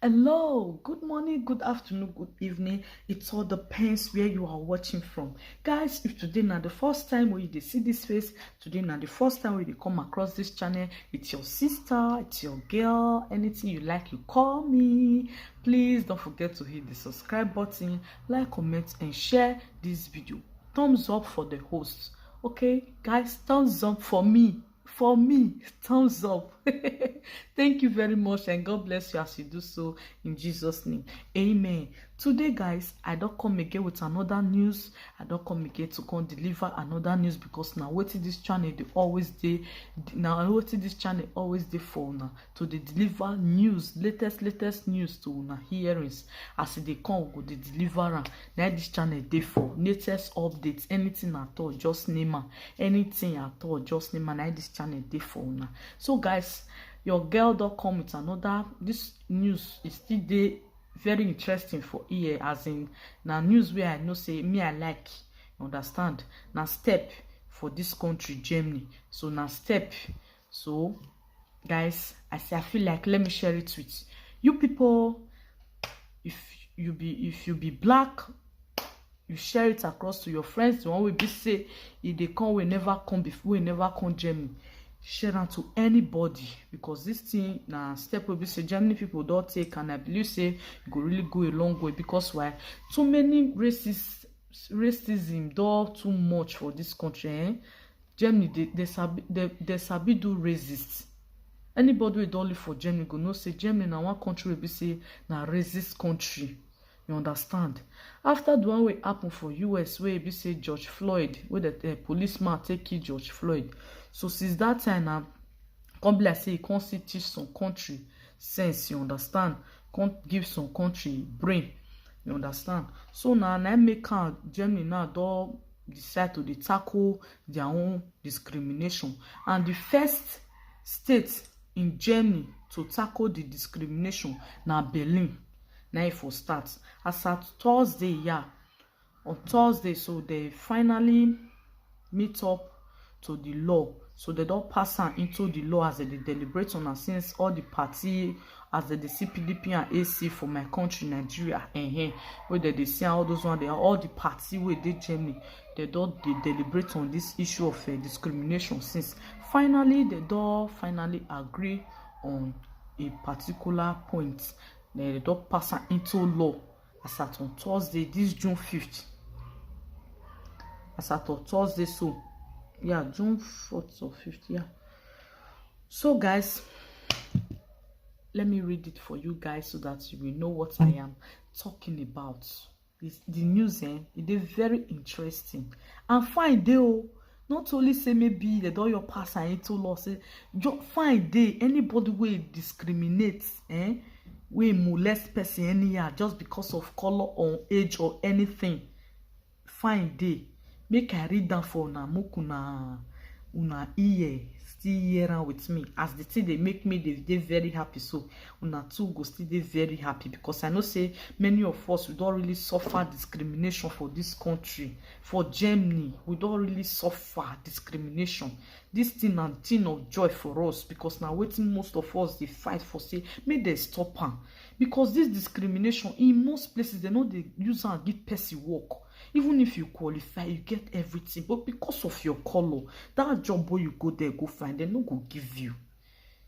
Hello, good morning, good afternoon, good evening. It all depends where you are watching from. Guys, if today na the first time where you see this face, today na the first time where you come across this channel, it's your sister, it's your girl, anything you like, you call me. Please don't forget to hit the subscribe button, like, comment, and share this video. Thumbs up for the host. Okay, guys, thumbs up for me. For me, thumbs up. Thank you very much, and God bless you as you do so in Jesus' name. Amen. Today, guys, I don't come again with another news. I don't come again to come deliver another news because now waiting this channel they always dey. Now waiting this channel always dey for now to dey deliver news, latest news to una hearings. As they come, go dey deliver am. Now this channel dey for latest updates, anything at all, just name am. Anything at all, just name am. Now this channel dey for una. So guys, your girl don come with another. This news is still dey very interesting for ear, as in na news where I know say me I like, you understand, na step for this country Germany. So na step. So guys, I feel like let me share it with you people. If you be black, you share it across to your friends. The one will be say if they come, we never come before, we never come Germany. Share am to anybody, because this thing na step wey be say Germany people don't take, and I believe say it go really go a long way. Because why? Too many racism don too much for this country. Germany they sabi do racist. Anybody wey don live for Germany go know say Germany na one country wey be say na racist country. You understand? After the one wey happen for US, where be say George Floyd, where the policeman take kill George Floyd. So since that time now, come be like say e can't see teach some country sense. You understand? Can't give some country brain. You understand? So now make Germany now don decide to tackle their own discrimination, and the first state in Germany to tackle the discrimination na Berlin. Now it for start as at Thursday, on Thursday. So they finally meet up to the law. So they don't pass am into the law as they deliberate on, since all the party as they see PDP and AC for my country Nigeria, where they see all those one, they are all the party where they Germany, they deliberate on this issue of discrimination. Since finally they don't finally agree on a particular point, they don't pass am into law as at on Thursday, this June 5th. As at on Thursday, so yeah, June 4th or 5th, yeah. So guys, let me read it for you guys so that you will know what I am talking about. The news, it is very interesting and fine day. Not only say maybe they don't your pass into law, say fine day. Anybody will discriminate, we molest person anyhow just because of color or age or anything, fine day. Make I read down for una, make una ear still hear am with me, as the thing they make me they very happy. So una too go still dey very happy, because I know say many of us we don't really suffer discrimination for this country. For Germany, we don't really suffer discrimination. This thing na thing of joy for us, because now waiting most of us they fight for, say make they stop am. Because this discrimination in most places, they know they use am give person work. Even if you qualify, you get everything, but because of your color, that job where you go there go find, they no go give you.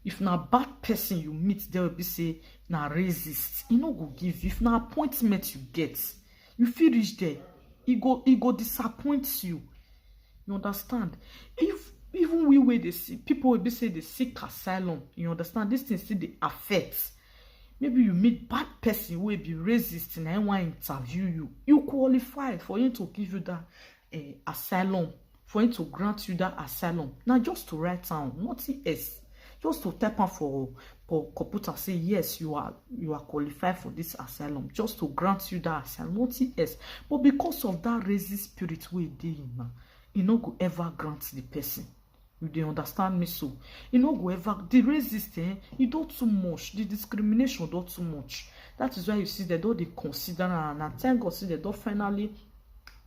If na bad person you meet, they will be say na racist, e no go give you. If na appointment you get, you feel reach there, e go disappoint you. You understand? If even we where they see people will be say they seek asylum, you understand, this thing still they affect. Maybe you meet bad person who will be racist and I want to interview you qualify for him to give you that asylum, for him to grant you that asylum. Now just to write down, nothing else. Just to type on for computer, say yes, you are qualified for this asylum, just to grant you that asylum, nothing else. But because of that racist spirit we dey in now, you no go ever grant the person. You dey understand me? So you no go ever, the racist, you do too much, the discrimination do too much. That is why you see they don't they consider, and thank God see they don't finally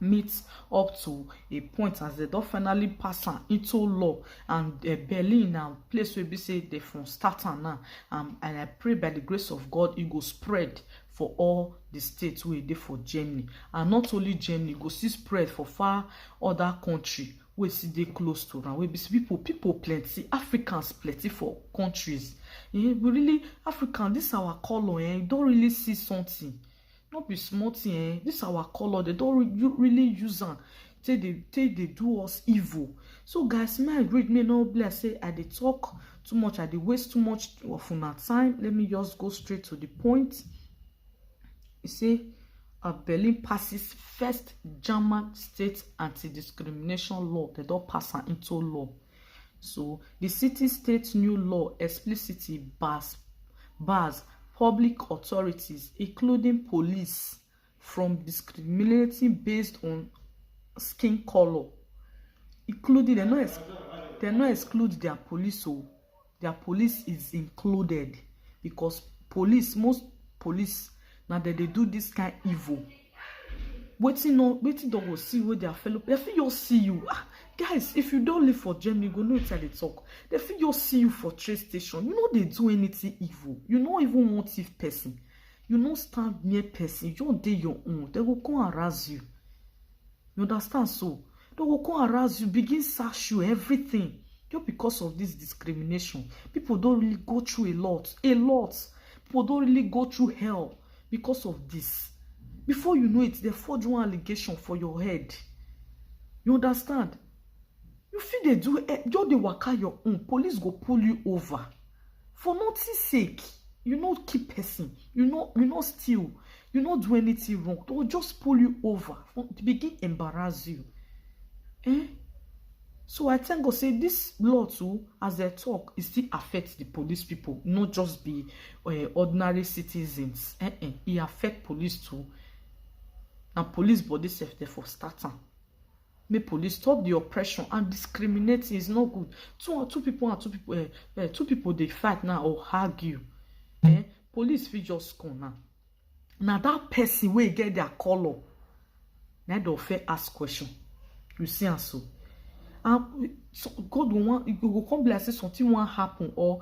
meet up to a point as they don finally pass am into law. And Berlin na place wey be say they from start am now, and I pray by the grace of God e go spread for all the states wey dey for Germany, and not only Germany, go still spread for far other country wey still dey close to am, wey be say people plenty, Africans plenty for countries. We really African, this our color, don really see something. No be small thing, this our color, they don't really use am take they do us evil. So guys, may I read me no be like say I dey talk too much, I dey waste too much of una time. Let me just go straight to the point. You say Berlin passes first German state anti-discrimination law. They don't pass am into law. So the city-state new law explicitly bars public authorities, including police, from discriminating based on skin color. Including, they not exclude their police, so their police is included, because most police now that they do this kind of evil. Waiting don't go see with their fellow. They feel see you. Guys, if you don't live for Germany, go know how they talk. They feel see you for train station. You know they do anything evil. You know even motive person. You know stand near person. You don't do your own. They will come harass you. You understand? So they will come harass you, begin search you, everything. Just because of this discrimination. People don't really go through a lot. People don't really go through hell because of this. Before you know it, they forge one allegation for your head. You understand? You feel they do it, just they waka your own. Police go pull you over. For nothing sake. You not keep person. You not steal. You not do anything wrong. They'll just pull you over. To begin embarrass you. So I thank God say this law too, as they talk, it still affects the police people, not just be ordinary citizens. It affects police too. And police body self therefore starting. May police stop the oppression and discriminating is not good. Two people they fight now or argue. Police will just come now. Now that person will get their color. Now they'll fair ask question. You see and so. And so God will want you go come bless something won't happen or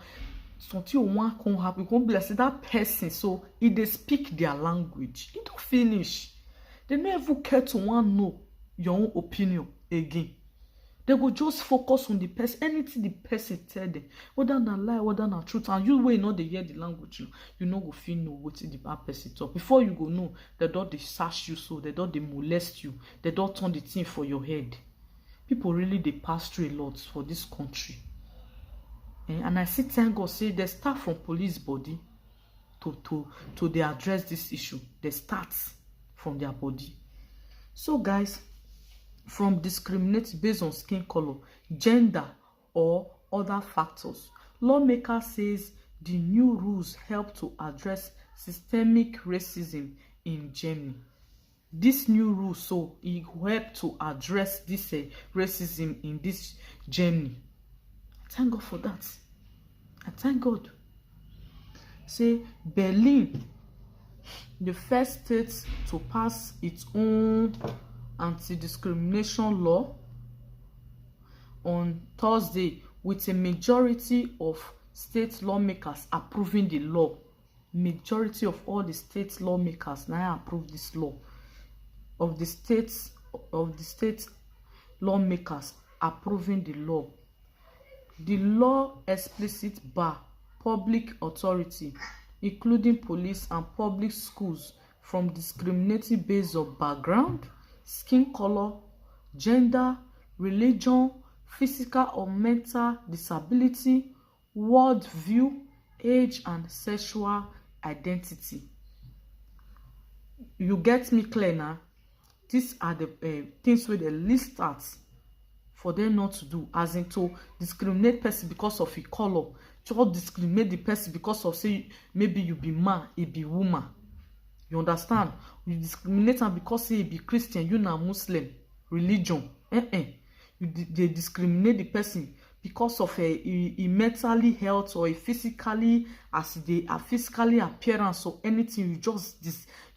something won't come happen. You come bless that person so if they speak their language, it don't finish. They never care to want know your own opinion again. They go just focus on the person, anything the person tell them, whether na lie, whether na truth. And you wey know they hear the language, you know go feel know what the bad person talk. Before you go know, they don't they search you, so they don't they molest you, they don't turn the thing for your head. People really they pass through a lot for this country. And I see thank God say they start from police body to they address this issue. They start from their body. So guys, from discriminating based on skin color, gender, or other factors, lawmaker says the new rules help to address systemic racism in Germany. This new rule, so it help to address this racism in this Germany. Thank God for that. I thank God. Say Berlin, the first state to pass its own anti-discrimination law on Thursday, with a majority of state lawmakers approving the law. Majority of all the state lawmakers now approve this law. Of the state lawmakers approving the law. The law explicit bar public authority, including police and public schools, from discriminating based on background, skin color, gender, religion, physical or mental disability, world view, age, and sexual identity. You get me clear now? These are the things where the list starts for them not to do, as in to discriminate person because of a color, to discriminate the person because of say maybe you be man, he be woman. You understand? You discriminate them because say he be Christian, you na Muslim, religion. They discriminate the person because of a mentally health or a physically, as they are physically appearance or anything. You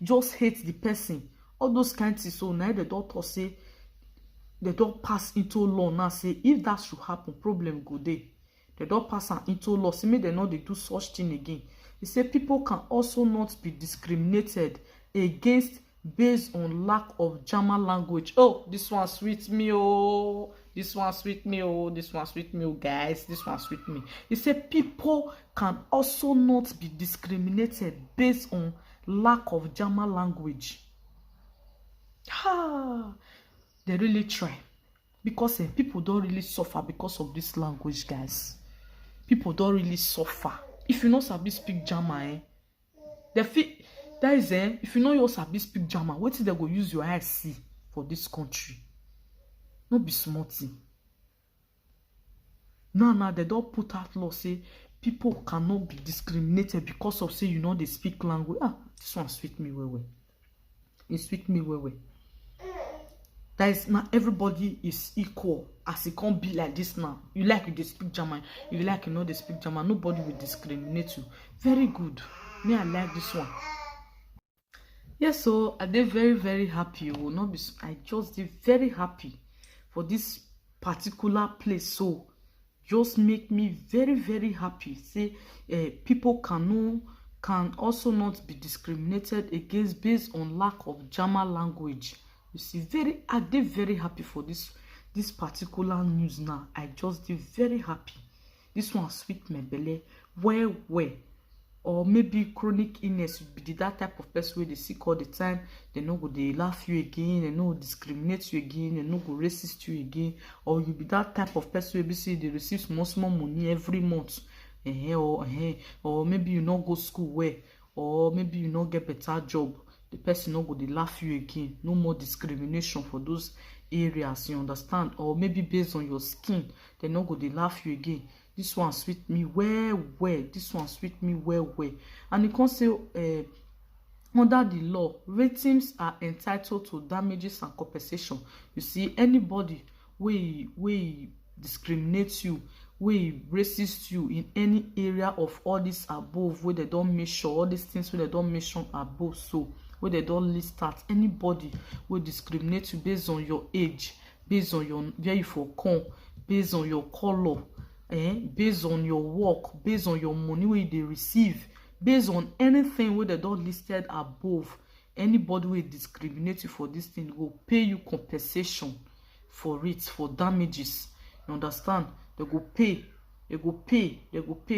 just hate the person All those kinds of things. So now the doctor say they don't pass into law now. Say if that should happen, problem go there. They don't pass into law. Say make they know they do such thing again. He say people can also not be discriminated against based on lack of German language. Oh, this one sweet me, oh. This one sweet me, oh. This one sweet me, oh, guys. This one sweet me. He said people can also not be discriminated based on lack of German language. They really try. Because people don't really suffer because of this language, guys. People don't really suffer. If you know sabi speak German, they feel that is if you know you sabi speak German, what is they go use your eyes see for this country? No be small thing. Now they don't put out law say people cannot be discriminated because of say you know they speak language. This one sweet me well. It sweet me well. That is not everybody is equal as it can't be like this now. You like they speak German, you like you know they speak German, nobody will discriminate you. Very good. Me, I like this one. Yes, so I did very, very happy. Will not be I just did very happy for this particular place. So just make me very, very happy. Say people can also not be discriminated against based on lack of German language. You see, I did very happy for this particular news now. I just did very happy. This one sweet my belly. Where? Or maybe chronic illness would be that type of person where they sick all the time. They no go they laugh you again. They no discriminate you again. They no go racist you again. Or you be that type of person where say they receive small money every month. Or maybe you no go school well. Or maybe you no get better job. The person no go they laugh you again. No more discrimination for those areas, you understand? Or maybe based on your skin, they no go they laugh you again. This one sweet me well. This one sweet me well. And you can say under the law, victims are entitled to damages and compensation. You see, anybody we discriminate you, we racist you in any area of all this above where they don't mention all these things where they don't mention above, so where they don't list out anybody will discriminate you based on your age, based on your where you for come, based on your color, based on your work, based on your money where they receive, based on anything where they don't listed above. Anybody will discriminate you for this thing will pay you compensation for it, for damages. You understand? They go pay.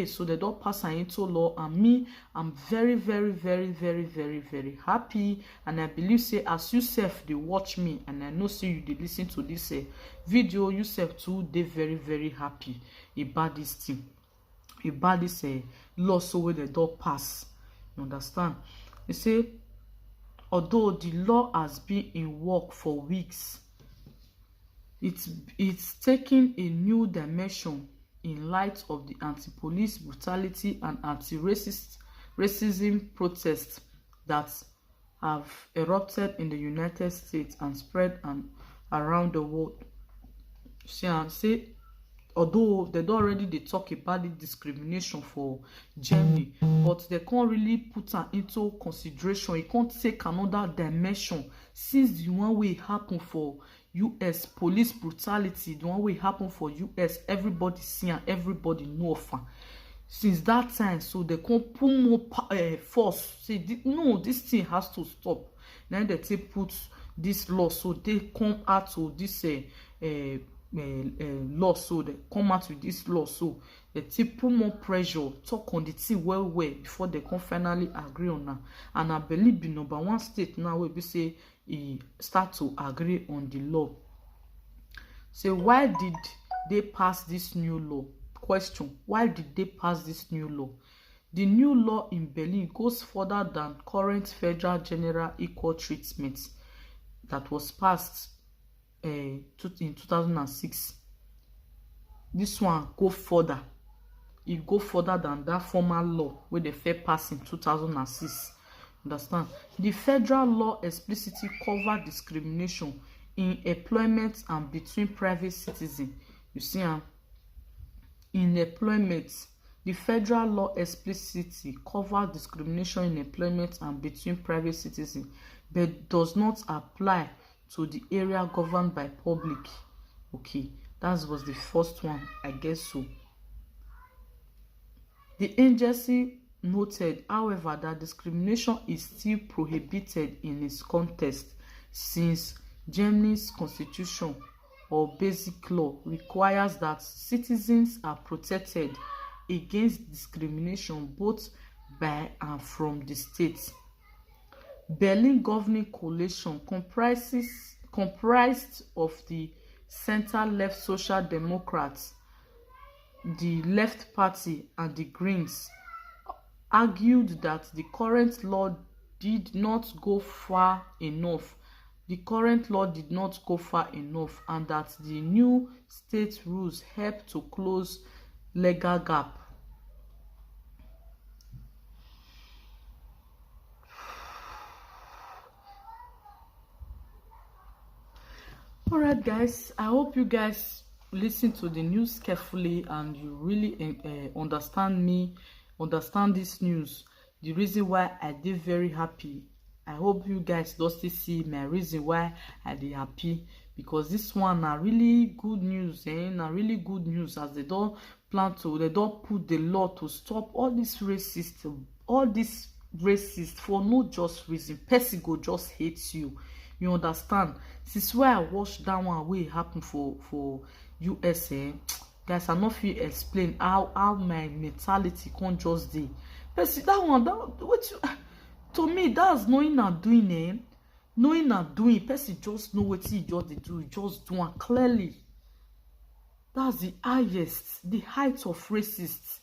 So they don't pass into law. And me, I'm very, very, very, very, very, very happy. And I believe say as you self they watch me, and I know say you they listen to this video, you self too they very, very happy about this thing, about this law. So where they don't pass. You understand? They say although the law has been in work for weeks, it's taking a new dimension in light of the anti-police brutality and anti-racism protests that have erupted in the United States and spread around the world. Say, although they talk about the discrimination for Germany, but they can't really put it into consideration. It can't take another dimension since the one way happen for US police brutality, the one way happen for US, everybody see and everybody know of. Since that time, so they can't put more force. Say no, this thing has to stop. Then they put this law, so they come out to this law, so they come out with this law, so they put more pressure, talk on the thing well before they can finally agree on that. And I believe the number one state now will be say he start to agree on the law. So why did they pass this new law? Question: why did they pass this new law? The new law in Berlin goes further than current federal general equal treatment that was passed in 2006. This one go further. It go further than that former law where they fair pass in 2006. Understand? The federal law explicitly cover discrimination in employment and between private citizens. You see, in employment, The federal law explicitly covers discrimination in employment and between private citizens, but does not apply to the area governed by public. Okay, that was the first one, I guess so. The agency noted, however, that discrimination is still prohibited in its context, since Germany's constitution or basic law requires that citizens are protected against discrimination both by and from the state. Berlin governing coalition comprised of the center-left Social Democrats, the Left Party, and the Greens argued that the current law did not go far enough. And that the new state rules help to close legal gap. All right, guys, I hope you guys listen to the news carefully and you really understand this news, the reason why I did very happy. I hope you guys don't still see my reason why I did happy, because this one are really good news, really good news, as they don't put the law to stop all this racist for no just reason. Person go just hate you. You understand? Since where I watched that one wey happen for USA, guys, I no fit explain how my mentality can't just dey. Person to me, that's knowing and doing. Knowing and doing, person just know what he just dey do. He just do it clearly. That's the highest, the height of racist.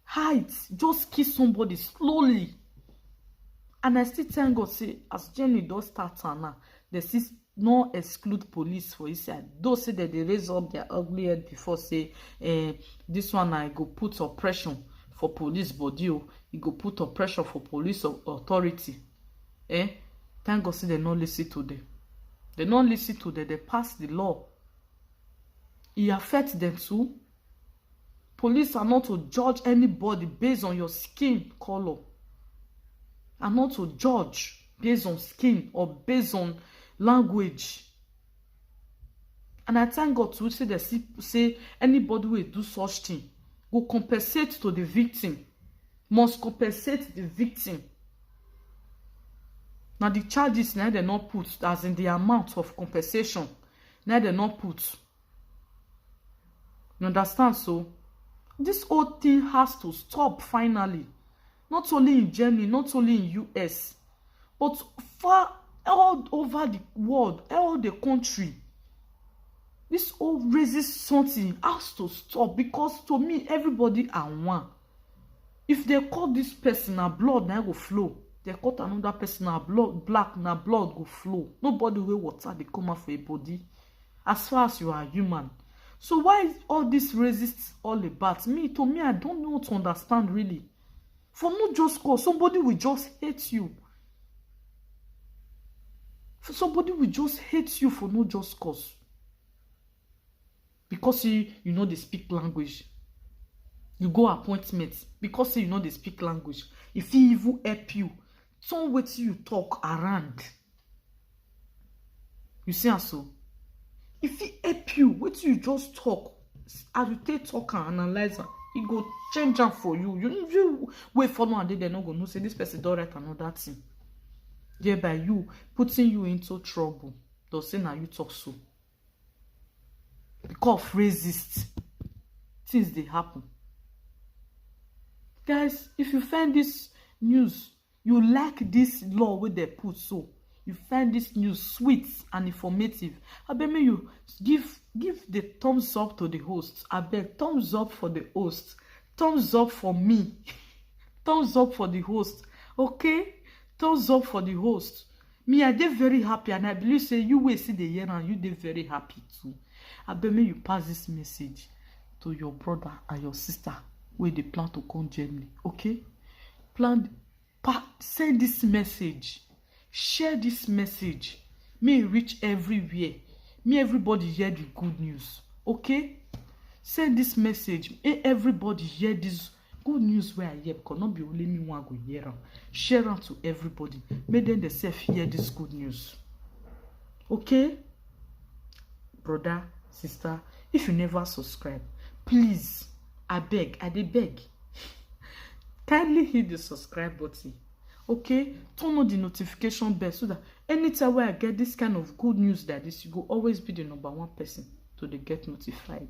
Height, just kill somebody slowly. And I still thank God, say, as Jenny does start now, they still no exclude police for his side. Those say that they raise up their ugly head before, say, this one I go put oppression for police body, you go put oppression for police authority. Thank God, say they not listen to them. They not listen to them. They pass the law. It affects them too. Police are not to judge anybody based on your skin color. Are not to judge based on skin or based on language. And I thank God to say anybody will do such thing will compensate to the victim. Must compensate the victim. Now the charges now they not put as in the amount of compensation. Now they not put. You understand? So this whole thing has to stop finally. Not only in Germany, not only in US, but far all over the world, all the country. This all raises something has to stop, because to me, everybody are one. If they call this person a blood, now go flow. They call another person a blood, black, now blood go flow. Nobody will water they come out for a body. As far as you are human. So why is all this racist all about? To me, I don't know to understand really. For no just cause, somebody will just hate you. Somebody will just hate you for no just cause. Because you know they speak language. You go appointments because you know they speak language. If he even help you, some way till you talk around. You see so? If he help you, wait till you just talk. As you take talk and analyze, he go change them for you. You wait for one day they're not gonna say this person don't write another thing. Thereby you putting you into trouble. Don't say now you talk so. Because of racist things they happen. Guys, if you find this news, you like this law where they put so, you find this news sweet and informative, I beg you give the thumbs up to the host. I beg thumbs up for the host. Thumbs up for me. Thumbs up for the host. Okay? Thumbs up for the host. Me, I dey very happy, and I believe say you will see the year and you dey very happy too. I beg you pass this message to your brother and your sister where they plan to come Germany. Okay? Send this message. Share this message. May it reach everywhere. May everybody hear the good news. Okay? Send this message. Make everybody hear this good news where I hear, because not be only me one go hear am. Share am to everybody. Make them themselves hear this good news. Okay? Brother, sister, if you never subscribe, please, I beg, I dey beg. Kindly hit the subscribe button. Okay? Turn on the notification bell so that anytime where I get this kind of good news like this, you go always be the #1 person to get notified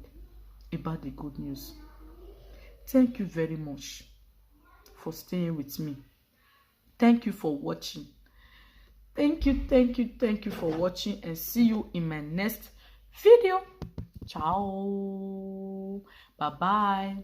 about the good news. Thank you very much for staying with me. Thank you for watching. Thank you for watching, and see you in my next video. Ciao. Bye-bye.